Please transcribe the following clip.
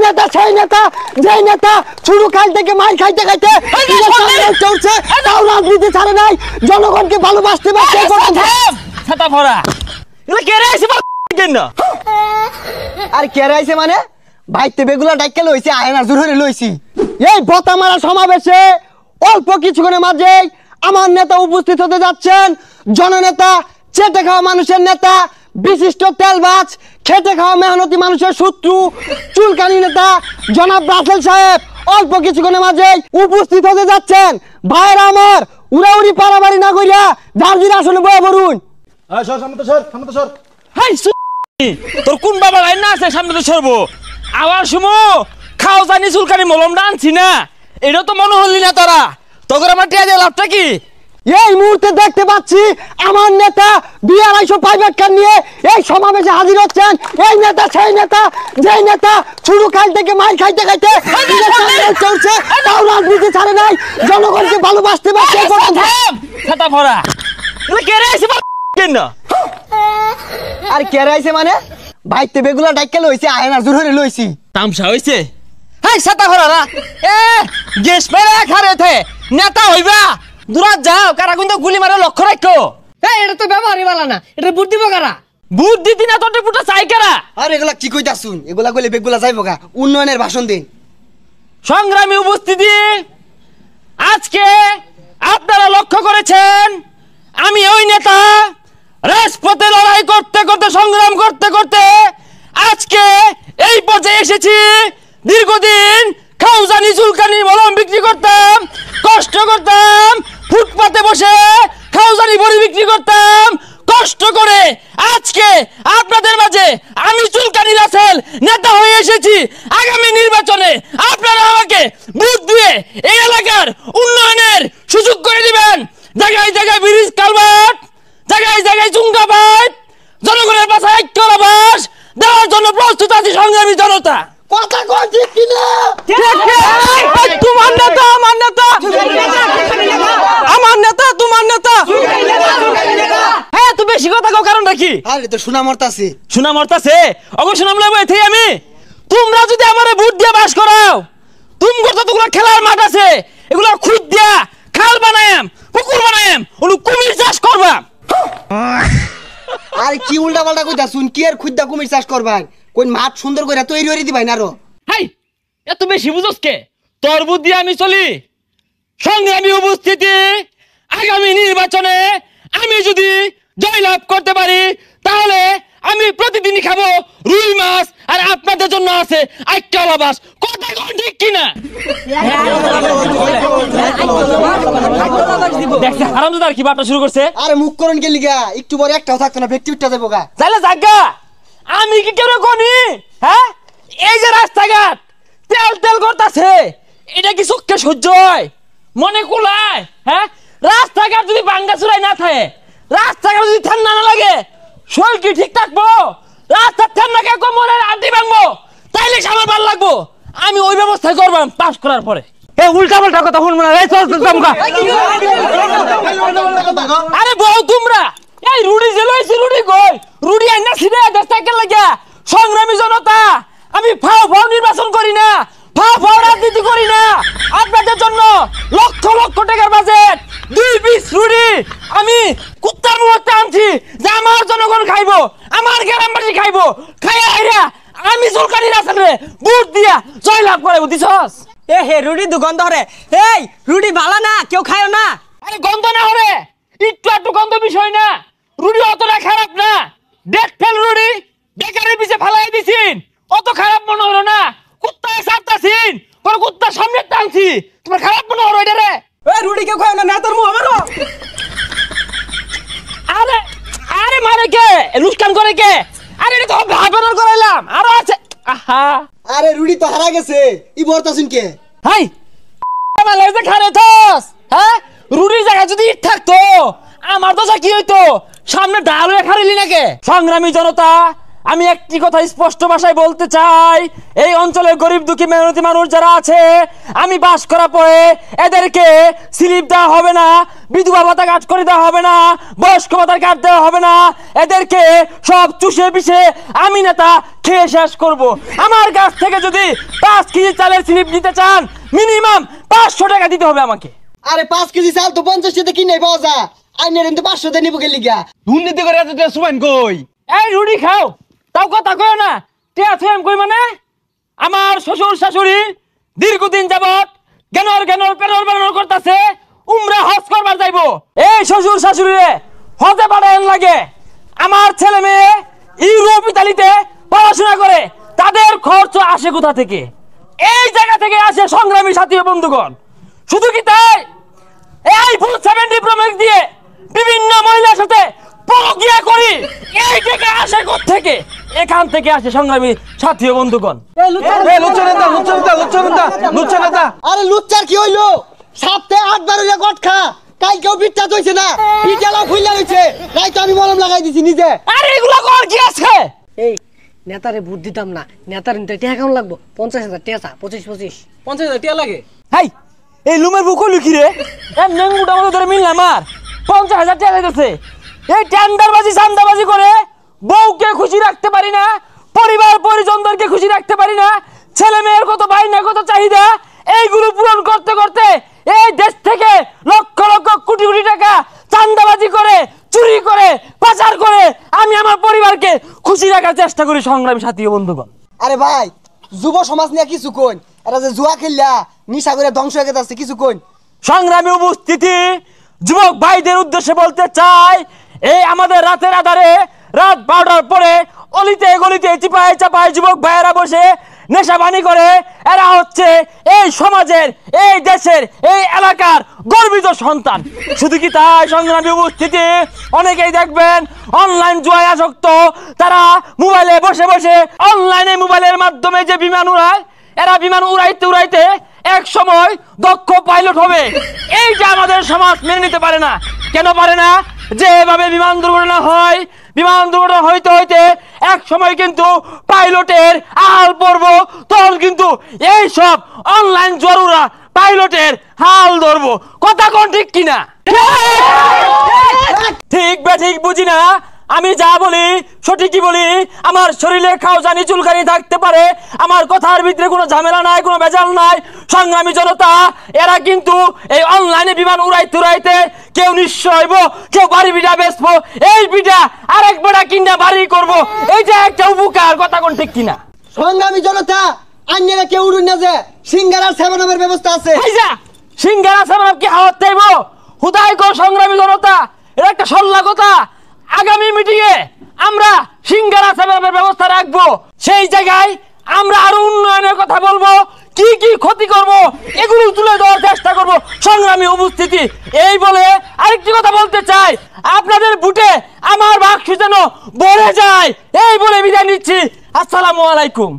নেতা সেই নেতা যেই নেতা শুরু কাল থেকে মার খাইতে খাইতে চলছে, তাও রাজনীতি ছাড়ে নাই, জনগণকে ভালোবাসতে পারছে। ছাতা ভরা এগুলো কে রে আইছে কেন? আর কে আইছে মানে ভাইতে বেগুলা ডাইকে লইছে, আয়না জোর হয়ে লইছি। এই বতা মারা সমাবেশে অল্প কিছুক্ষণের মাঝে আমার নেতা উপস্থিত হতে যাচ্ছেন। জননেতা, চেটে খাওয়া মানুষের নেতা, বিশিষ্ট তেলবাজ, খেটে খাওয়া মেহনতি মানুষের শত্রু, চুলকানি নেতা জনাব রাসেল সাহেব অল্প কিছুক্ষণের মাঝে উপস্থিত হতে যাচ্ছেন। ভাইয়েরা আমার, উড়াউড়ি পারাবাড়ি না কইরা জার্জির আসনে বয়ে পড়ুন। তোর কোন বাবা লাইন না আছে সামনে তো সরবো আবার শুমো খাও জানি চুলকানি মলমটা আনছি না, এটা তো মনে হলি না তোরা তোর আমার টিয়া দিয়ে লাভটা কি? এই মুহূর্তে দেখতে পাচ্ছি আমার নেতা 2-250 প্রাইভেট কার নিয়ে এই সমাবেশে হাজির হচ্ছেন। এই নেতা সেই নেতা যেই নেতা শুরু কাল থেকে মার খাইতে খাইতে চলছে, তাও রাজনীতি ছাড়ে নাই, জনগণকে ভালোবাসতে পারছে। ছাতা ভরা এগুলো কে রে আইছে কেন? আর কে আইছে মানে ভাইতে বেগুলা ডাইকে লইছে, আয়না জোর হয়ে লইছি। তামসা হইছে। হাই ছাতা ভরা না এ গেস মেরে খারে থে নেতা হইবা দূরাত যাও, কারা কিন্তু গুলি মারে লক্ষ্য রাখো। এই এটা তো ব্যবহারই ভালো না, এটা বুদ্ধি বকারা বুদ্ধি দিনা তোর পুটা চাই কারা? আর এগুলা কি কইতা শুন, এগুলা কইলে বেগুলা যাইবো গা। উন্নয়নের ভাষণ দিন। সংগ্রামী উপস্থিতি, আজকে আপনারা লক্ষ্য করেছেন আমি ওই নেতা রাজপথে লড়াই করতে করতে সংগ্রাম করতে করতে আজকে এই পর্যায়ে এসেছি। দীর্ঘদিন খাউজানি চুলকানি মলম বিক্রি করতাম, কষ্ট করতাম, ফুটপাতে বসে খাউজানি বড়ি বিক্রি করতাম কষ্ট করে। আজকে আপনাদের মাঝে আমি চুলকানি রাসেল নেতা হয়ে এসেছি। আগামী নির্বাচনে আপনারা আমাকে ভোট দিয়ে এই এলাকার উন্নয়নের সুযোগ করে দিবেন। জায়গায় জায়গায় ব্রিজ কালভার্ট, জায়গায় জায়গায় চুঙ্গা পাইপ, জনগণের পাশে ঐক্য আবাস দেওয়ার জন্য প্রস্তুত আছি সংগ্রামী জনতা। কথা কই ঠিক কি না? তোমার নেতা আমার নেতা, আমার নেতা তোমার নেতা। হ্যাঁ তুই বেশি কথা কও, কারণটা কি? আরে তো শোনা মরতাছে। শোনা মরতাছে অবশ্য নাম লইব এতেই আমি। তোমরা যদি আমারে ভোট দিয়ে বাস করাও, তুমগো তো তোগুলা খেলার মাঠ আছে, এগুলা খুদ দিয়া খাল বানায়াম, পুকুর বানায়াম, ওগুলো কুমির চাষ করবা। আরে কি উল্টা পাল্টা কইতা শুন, কি আর খুদ্দা কুমির চাষ করবাই? কোন মাঠ সুন্দর করে তৈরি করে দিবাই না আরো। হাই এত বেশি বুঝোস কে? তোর বুদ্ধি আমি চলি। সংগ্রামী উপস্থিতি, আগামী নির্বাচনে আমি যদি জয়লাভ করতে পারি তাহলে আমি প্রতিদিনই খাবো রুই মাছ, আর আপনাদের জন্য আছে আইক্কাল আবাস। কথা কোন ঠিক কিনা? দেখছে হারামজাদার কি বার্তা শুরু করছে। আরে মুখ করন কে লিগা? একটু পরে একটাও থাকতো না, ব্যক্তিটা দেবো গা। তাহলে জাগা আমি কি কেন কোনি? হ্যাঁ এই যে রাস্তাঘাট তেল তেল করতেছে, এটা কি চোখে সহ্য হয়? মনে কুলায়? হ্যাঁ রাস্তাঘাট যদি ভাঙ্গা চুরাই না থাকে, রাস্তাঘাট যদি ঠান্ডা না লাগে, শরীর কি ঠিক থাকবো? রাস্তার ঠান্ডা কে কোমরের আড্ডি ভাঙবো, তাইলে আমার ভালো লাগবো। আমি ওই ব্যবস্থা করবাম পাস করার পরে। এ উল্টা পাল্টা কথা শুনবো না। আরে বউ তোমরা এই রুডি যে লইছি, রুডি কই? রুডি আইনা সিধা সাইকেল লাগিয়া। সংগ্রামী জনতা, আমি ফাও ফাও নির্বাচন করি না, ফাও ফাও রাজনীতি করি না। আপনাদের জন্য লক্ষ লক্ষ টাকার বাজেট, 2 পিস রুডি আমি কুত্তার মুহূর্তে আনছি যে আমার জনগণ খাইবো, আমার গ্রামবাসী খাইবো। খাইয়া আইরা আমি চুলকানি রাসেলে ভোট দিয়া জয়লাভ করে বুঝিছস? এ হে রুডি দুগন্ধ হরে। এই রুডি ভালো না, কেউ খায়ও না। আরে গন্ধ না হরে, একটু একটু গন্ধ বিষয় না। রুডি অতটা খারাপ না, দেখ ফেল রুডি বেকারের পিছে ফালাই দিছিন, অত খারাপ মনে হলো না। কুত্তায় সারতাছিন, কোন কুত্তার সামনে টানছি, তোমার খারাপ মনে হলো এটা রে? এই রুডি কেউ খায় না, নেতার মুখ আমারও। আরে আরে মারে কে, লুস্কান করে কে? আরে এটা তো ভাগনার করাইলাম, আরো আছে। আহা আরে রুডি তো হারা গেছে, ই বর্তাছুন কে? হাই আমার লাগছে খারে থস। হ্যাঁ রুডির জায়গা যদি ইট থাকতো আমার তো কি হইতো? সামনে ডাল হয়ে খারিলি নাকি? সংগ্রামী জনতা, আমি একটি কথা স্পষ্ট ভাষায় বলতে চাই, এই অঞ্চলের গরিব দুঃখী মেহনতি মানুষ যারা আছে, আমি বাস করার পরে এদেরকে স্লিপ দেওয়া হবে না, বিধবা ভাতা কাজ করে দেওয়া হবে না, বয়স্ক ভাতার কাজ দেওয়া হবে না, এদেরকে সব চুষে পিষে আমি নেতা খেয়ে শেষ করব। আমার কাছ থেকে যদি 5 কেজি চালের স্লিপ নিতে চান মিনিমাম 500 টাকা দিতে হবে আমাকে। আরে 5 কেজি চাল তো 50 টাকা কিনে পাওয়া যায়, আইনের কিন্তু 500 টাকা নিব গেলি গা। দুর্নীতি করে এত সুবাইন কই? এই রুটি খাও তাও কথা কয় না, টিয়া ছুঁয়াম কই মানে? আমার শ্বশুর শাশুড়ি দীর্ঘদিন যাবত জ্ঞানর পেনর বেনর করতেছে, উমরা হজ করবার যাইবো। এই শ্বশুর শাশুড়ি হজে পাঠান লাগে, আমার ছেলে মেয়ে ইউরোপ ইতালিতে পড়াশোনা করে, তাদের খরচ আসে কোথা থেকে? এই জায়গা থেকে আসে সংগ্রামী সাথী ও বন্ধুগণ। শুধু কি তাই, এই ফুল 70 প্রমেক দিয়ে বিভিন্ন মহিলার সাথে প্রক্রিয়া করি, এই টাকা আসে কোথা থেকে? এখান থেকে আসে সংগ্রামী সাথী ও বন্ধুগণ। লুচ্চা নেতা। আরে লুচ্চার কি হইলো? সপ্তাহে 8 বার হইলে গট খা, কালকেও পিঠা হইছে না, পিঠালাও খুইলা হইছে, তাই তো আমি মলম লাগাই দিছি নিজে। আরে এগুলা কর কি আছে? এই নেতারে ভোট দিতাম না, নেতার টাকা কেমন লাগবো? 50,000 টাকা, 25 50,000 টাকা লাগে। হাই এই লুমের বুক লুকি রে, এম নেঙ্গুটা মতো ধরে মিললাম আর 50,000 টাকা দিতেছে। এই টেন্ডারবাজি চান্দাবাজি করে বউকে খুশি রাখতে পারি না, পরিবার পরিজনদেরকে খুশি রাখতে পারি না, ছেলে মেয়ের কত বাইনা কত চাহিদা, এইগুলো পূরণ করতে করতে এই দেশ থেকে লক্ষ লক্ষ কোটি কোটি টাকা চান্দাবাজি করে, চুরি করে, পাচার করে আমি আমার পরিবারকে খুশি রাখার চেষ্টা করি সংগ্রামী সাথী ও বন্ধুগণ। আরে ভাই, যুব সমাজ নিয়ে কিছু কইন, এরা যে জুয়া খেললা নিশা করে ধ্বংস হয়ে গেছে, কিছু কইন। সংগ্রামী উপস্থিতি, যুবক ভাইদের উদ্দেশ্যে বলতে চাই, এই আমাদের রাতের আধারে রাত 12টার পরে অলিতে গলিতে চিপায় চাপায় যুবক ভাইয়েরা বসে নেশাবানি করে, এরা হচ্ছে এই সমাজের, এই দেশের, এই এলাকার গর্বিত সন্তান। শুধু কি তাই সংগ্রামী উপস্থিতি, অনেকেই দেখবেন অনলাইন জুয়ায় আসক্ত, তারা মোবাইলে বসে বসে অনলাইনে মোবাইলের মাধ্যমে যে বিমান উড়ায়, এরা বিমান উড়াইতে উড়াইতে এক সময় দক্ষ পাইলট হবে। এইটা আমাদের সমাজ মেনে নিতে পারে না। কেন পারে না? যে এভাবে বিমান দুর্ঘটনা হয়, বিমান দুর্ঘটনা হইতে হইতে এক সময় কিন্তু পাইলটের হাল পড়ব, তখন কিন্তু এই সব অনলাইন জরুরা পাইলটের হাল ধরবো। কথা কোন ঠিক কিনা? ঠিক বে ঠিক বুঝি না, আমি যা বলি সঠিকই বলি। আমার শরীরে খাওজানি চুলকানি থাকতে পারে, আমার কথার ভিতরে কোনো ঝামেলা নাই, কোনো ভেজাল নাই। সংগ্রামী জনতা, এরা কিন্তু এই অনলাইনে বিমান উড়াইতে উড়াইতে কেউ নিঃস্ব হইব, কেউ বাড়ি বিড়া বেচবো, এই বিড়া আরেক বেড়া কিনা বাড়ি করবো, এইটা একটা উপকার। কথা কোন ঠিক কিনা? সংগ্রামী জনতা, আন্যরা কেউ উড়ুন না, যে সিঙ্গারার সেবনের ব্যবস্থা আছে। সিঙ্গারা সেবন কি হাওয়াত চাইব? হুদাই কর সংগ্রামী জনতা, এটা একটা সল্লা কথা। আগামী মিটিং এ আমরা সিঙ্গারা সেবনের ব্যবস্থা রাখবো, সেই জায়গায় আমরা আরো উন্নয়নের কথা বলবো, কি কি ক্ষতি করব এগুলো তুলে দেওয়ার চেষ্টা করব সংগ্রামী উপস্থিতি। এই বলে আরেকটি কথা বলতে চাই, আপনাদের বুটে আমার বাক্স যেন ভরে যায়, এই বলে বিদায় নিচ্ছি। আসসালামু আলাইকুম।